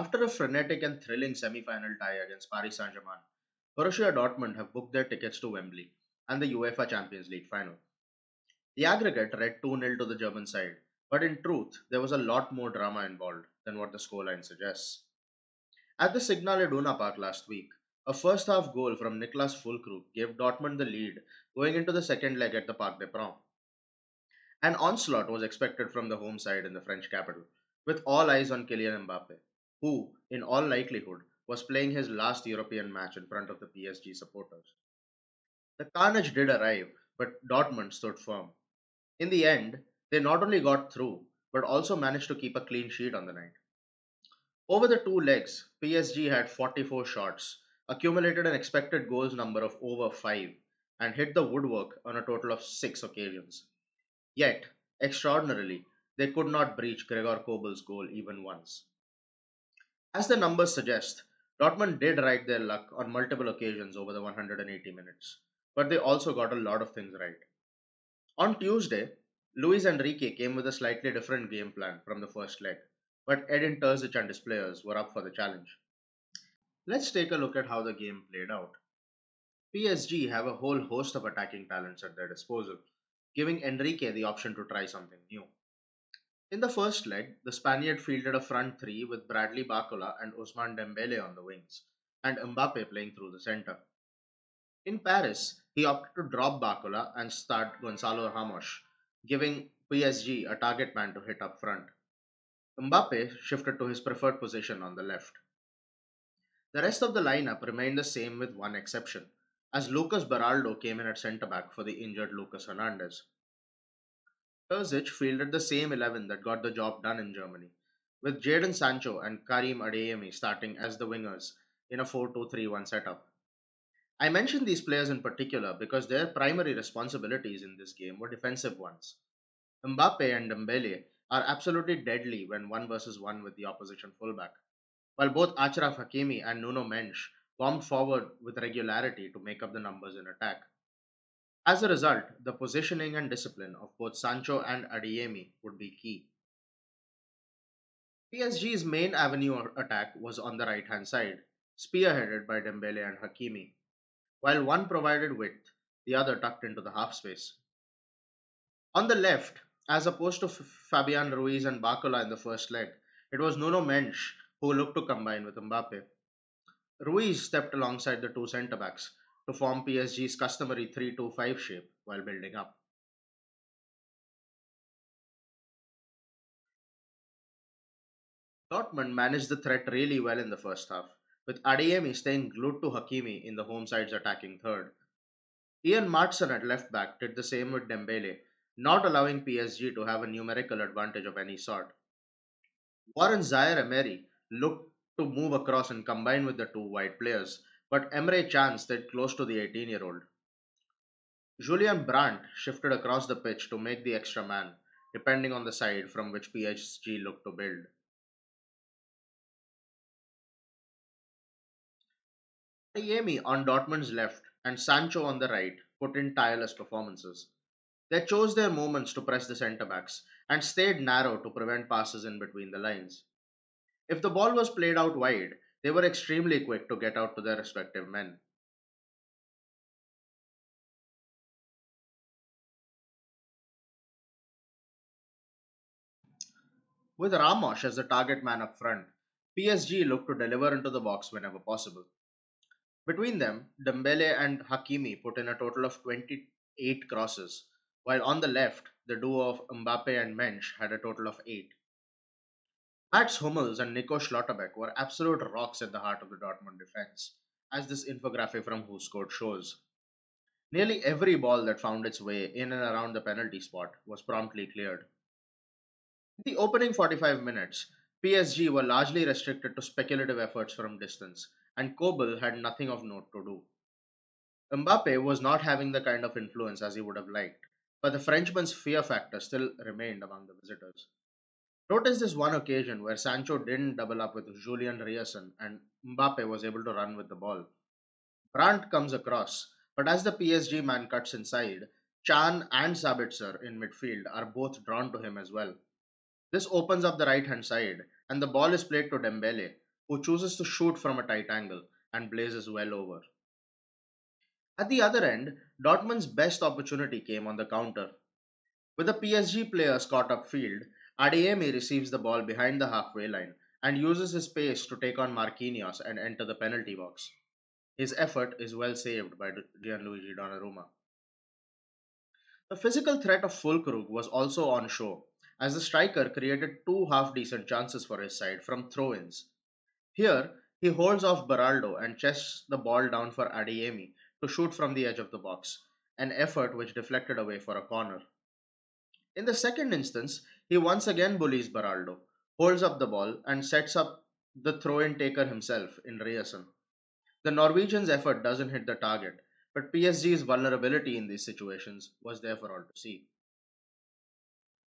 After a frenetic and thrilling semi-final tie against Paris Saint-Germain, Borussia Dortmund have booked their tickets to Wembley and the UEFA Champions League final. The aggregate read 2-0 to the German side, but in truth, there was a lot more drama involved than what the scoreline suggests. At the Signal Iduna Park last week, a first half goal from Niklas Füllkrug gave Dortmund the lead going into the second leg at the Parc des Princes. An onslaught was expected from the home side in the French capital, with all eyes on Kylian Mbappe, who, in all likelihood, was playing his last European match in front of the PSG supporters. The carnage did arrive, but Dortmund stood firm. In the end, they not only got through, but also managed to keep a clean sheet on the night. Over the two legs, PSG had 44 shots, accumulated an expected goals number of over 5, and hit the woodwork on a total of 6 occasions. Yet, extraordinarily, they could not breach Gregor Kobel's goal even once. As the numbers suggest, Dortmund did ride their luck on multiple occasions over the 180 minutes, but they also got a lot of things right. On Tuesday, Luis Enrique came with a slightly different game plan from the first leg, but Edin Terzic and his players were up for the challenge. Let's take a look at how the game played out. PSG have a whole host of attacking talents at their disposal, giving Enrique the option to try something new. In the first leg, the Spaniard fielded a front three with Bradley Barcola and Ousmane Dembele on the wings, and Mbappe playing through the centre. In Paris, he opted to drop Barcola and start Gonzalo Ramos, giving PSG a target man to hit up front. Mbappe shifted to his preferred position on the left. The rest of the lineup remained the same with one exception, as Lucas Beraldo came in at centre back for the injured Lucas Hernandez. Terzic fielded the same 11 that got the job done in Germany, with Jadon Sancho and Karim Adeyemi starting as the wingers in a 4-2-3-1 setup. I mention these players in particular because their primary responsibilities in this game were defensive ones. Mbappe and Dembele are absolutely deadly when one versus one with the opposition fullback, while both Achraf Hakimi and Nuno Mensch bombed forward with regularity to make up the numbers in attack. As a result, the positioning and discipline of both Sancho and Adeyemi would be key. PSG's main avenue of attack was on the right hand side, spearheaded by Dembele and Hakimi, while one provided width, the other tucked into the half space. On the left, as opposed to Fabian Ruiz and Barcola in the first leg, it was Nuno Mensch who looked to combine with Mbappe. Ruiz stepped alongside the two centre backs to form PSG's customary 3-2-5 shape while building up. Dortmund managed the threat really well in the first half, with Adeyemi staying glued to Hakimi in the home side's attacking third. Ian Martson at left back did the same with Dembele, not allowing PSG to have a numerical advantage of any sort. Warren Zaire-Emery looked to move across and combine with the two wide players, but Emre Can stayed close to the 18-year-old. Julian Brandt shifted across the pitch to make the extra man, depending on the side from which PSG looked to build. Adeyemi on Dortmund's left and Sancho on the right put in tireless performances. They chose their moments to press the centre backs and stayed narrow to prevent passes in between the lines. If the ball was played out wide, they were extremely quick to get out to their respective men. With Ramos as the target man up front, PSG looked to deliver into the box whenever possible. Between them, Dembele and Hakimi put in a total of 28 crosses, while on the left, the duo of Mbappe and Mensch had a total of 8. Mats Hummels and Nico Schlotterbeck were absolute rocks at the heart of the Dortmund defense, as this infographic from Who Scored shows. Nearly every ball that found its way in and around the penalty spot was promptly cleared. In the opening 45 minutes, PSG were largely restricted to speculative efforts from distance, and Kobel had nothing of note to do. Mbappe was not having the kind of influence as he would have liked, but the Frenchman's fear factor still remained among the visitors. Notice this one occasion where Sancho didn't double up with Julian Rierson and Mbappe was able to run with the ball. Brandt comes across, but as the PSG man cuts inside, Chan and Sabitzer in midfield are both drawn to him as well. This opens up the right hand side, and the ball is played to Dembele, who chooses to shoot from a tight angle and blazes well over. At the other end, Dortmund's best opportunity came on the counter. With the PSG players caught upfield, Adeyemi receives the ball behind the halfway line and uses his pace to take on Marquinhos and enter the penalty box. His effort is well saved by Gianluigi Donnarumma. The physical threat of Fulkrug was also on show, as the striker created two half decent chances for his side from throw ins. Here, he holds off Beraldo and chests the ball down for Adeyemi to shoot from the edge of the box, an effort which deflected away for a corner. In the second instance, he once again bullies Beraldo, holds up the ball, and sets up the throw in taker himself in Ryerson. The Norwegian's effort doesn't hit the target, but PSG's vulnerability in these situations was there for all to see.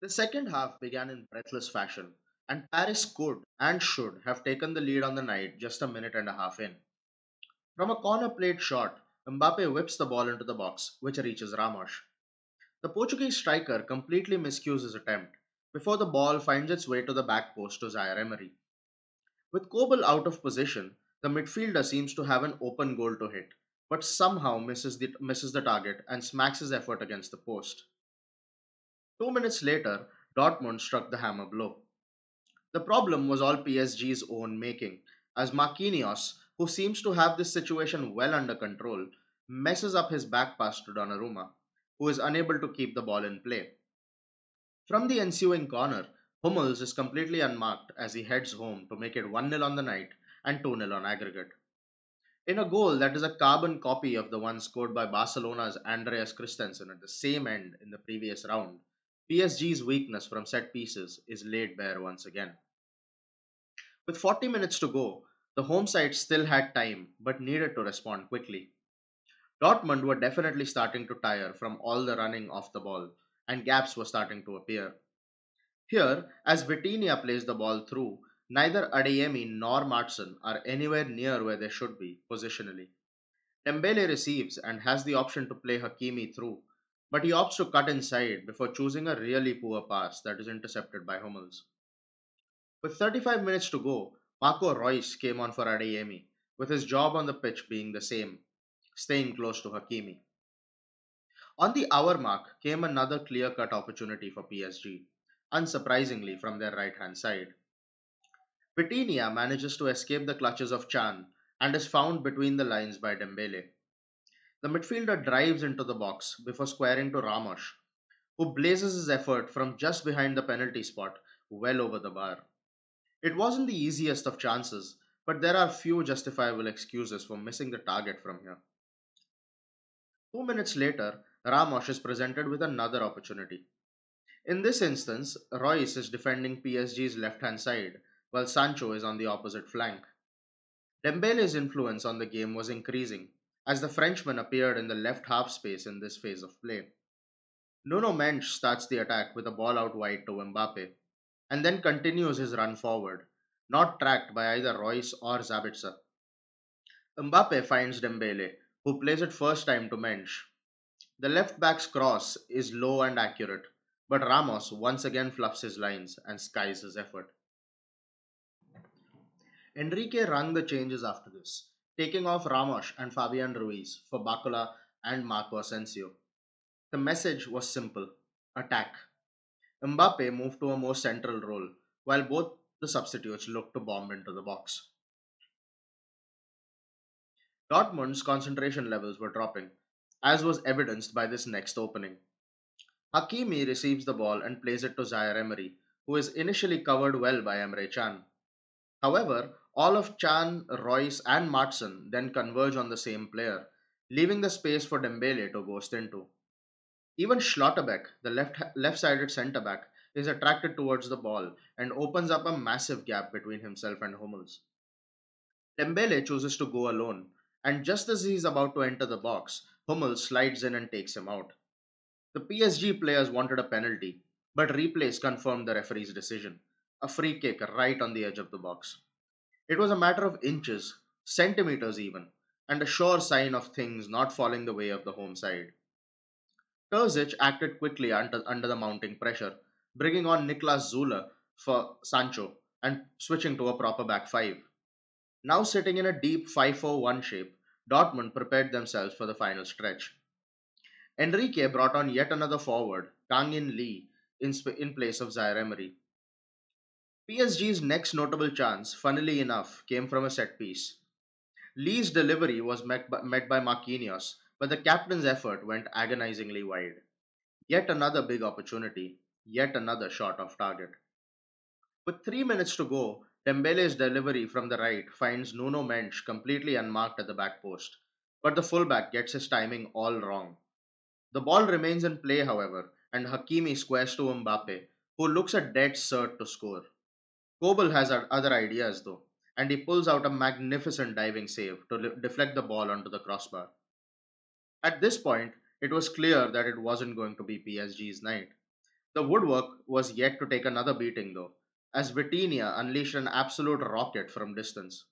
The second half began in breathless fashion, and Paris could and should have taken the lead on the night just a minute and a half in. From a corner played shot, Mbappe whips the ball into the box, which reaches Ramos. The Portuguese striker completely miscues his attempt before the ball finds its way to the back post to Zaire Emery. With Kobel out of position, the midfielder seems to have an open goal to hit, but somehow misses the target and smacks his effort against the post. 2 minutes later, Dortmund struck the hammer blow. The problem was all PSG's own making, as Marquinhos, who seems to have this situation well under control, messes up his back pass to Donnarumma, who is unable to keep the ball in play. From the ensuing corner, Hummels is completely unmarked as he heads home to make it 1-0 on the night and 2-0 on aggregate. In a goal that is a carbon copy of the one scored by Barcelona's Andreas Christensen at the same end in the previous round, PSG's weakness from set pieces is laid bare once again. With 40 minutes to go, the home side still had time but needed to respond quickly. Dortmund were definitely starting to tire from all the running off the ball, and gaps were starting to appear. Here, as Vitinha plays the ball through, neither Adeyemi nor Martson are anywhere near where they should be positionally. Dembele receives and has the option to play Hakimi through, but he opts to cut inside before choosing a really poor pass that is intercepted by Hummels. With 35 minutes to go, Marco Reus came on for Adeyemi, with his job on the pitch being the same, staying close to Hakimi. On the hour mark came another clear cut opportunity for PSG, unsurprisingly from their right hand side. Vitinha manages to escape the clutches of Chan and is found between the lines by Dembele. The midfielder drives into the box before squaring to Ramos, who blazes his effort from just behind the penalty spot well over the bar. It wasn't the easiest of chances, but there are few justifiable excuses for missing the target from here. 2 minutes later, Ramos is presented with another opportunity. In this instance, Royce is defending PSG's left hand side, while Sancho is on the opposite flank. Dembele's influence on the game was increasing, as the Frenchman appeared in the left half space in this phase of play. Nuno Mensch starts the attack with a ball out wide to Mbappe, and then continues his run forward, not tracked by either Royce or Zabitzer. Mbappe finds Dembele, who plays it first time to Mensch. The left back's cross is low and accurate, but Ramos once again fluffs his lines and skies his effort. Enrique rung the changes after this, taking off Ramos and Fabian Ruiz for Bacola and Marco Asensio. The message was simple: attack. Mbappe moved to a more central role, while both the substitutes looked to bomb into the box. Dortmund's concentration levels were dropping, as was evidenced by this next opening. Hakimi receives the ball and plays it to Zaire Emery, who is initially covered well by Emre Can. However, all of Chan, Royce, and Martson then converge on the same player, leaving the space for Dembele to burst into. Even Schlotterbeck, the left-sided centre back, is attracted towards the ball and opens up a massive gap between himself and Hummels. Dembele chooses to go alone, and just as he is about to enter the box, Hummels slides in and takes him out. The PSG players wanted a penalty, but replays confirmed the referee's decision: a free kick right on the edge of the box. It was a matter of inches, centimeters even, and a sure sign of things not falling the way of the home side. Terzic acted quickly under the mounting pressure, bringing on Niklas Zule for Sancho and switching to a proper back five. Now sitting in a deep 5-4-1 shape, Dortmund prepared themselves for the final stretch. Enrique brought on yet another forward, Kang In Lee, in place of Zaire Emery. PSG's next notable chance, funnily enough, came from a set piece. Lee's delivery was met by Marquinhos, but the captain's effort went agonizingly wide. Yet another big opportunity, yet another shot off target. With 3 minutes to go, Dembele's delivery from the right finds Nuno Mensch completely unmarked at the back post, but the fullback gets his timing all wrong. The ball remains in play, however, and Hakimi squares to Mbappe, who looks a dead cert to score. Kobel has other ideas though, and he pulls out a magnificent diving save to deflect the ball onto the crossbar. At this point, it was clear that it wasn't going to be PSG's night. The woodwork was yet to take another beating though, as Vitinha unleashed an absolute rocket from distance.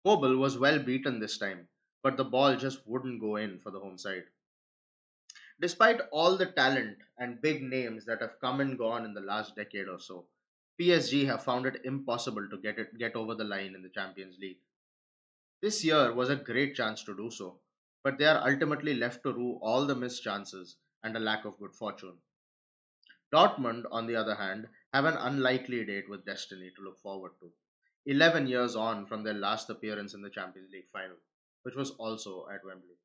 Kobel was well beaten this time, but the ball just wouldn't go in for the home side. Despite all the talent and big names that have come and gone in the last decade or so, PSG have found it impossible to get over the line in the Champions League. This year was a great chance to do so, but they are ultimately left to rue all the missed chances and a lack of good fortune. Dortmund, on the other hand, have an unlikely date with destiny to look forward to. 11 years on from their last appearance in the Champions League final, which was also at Wembley.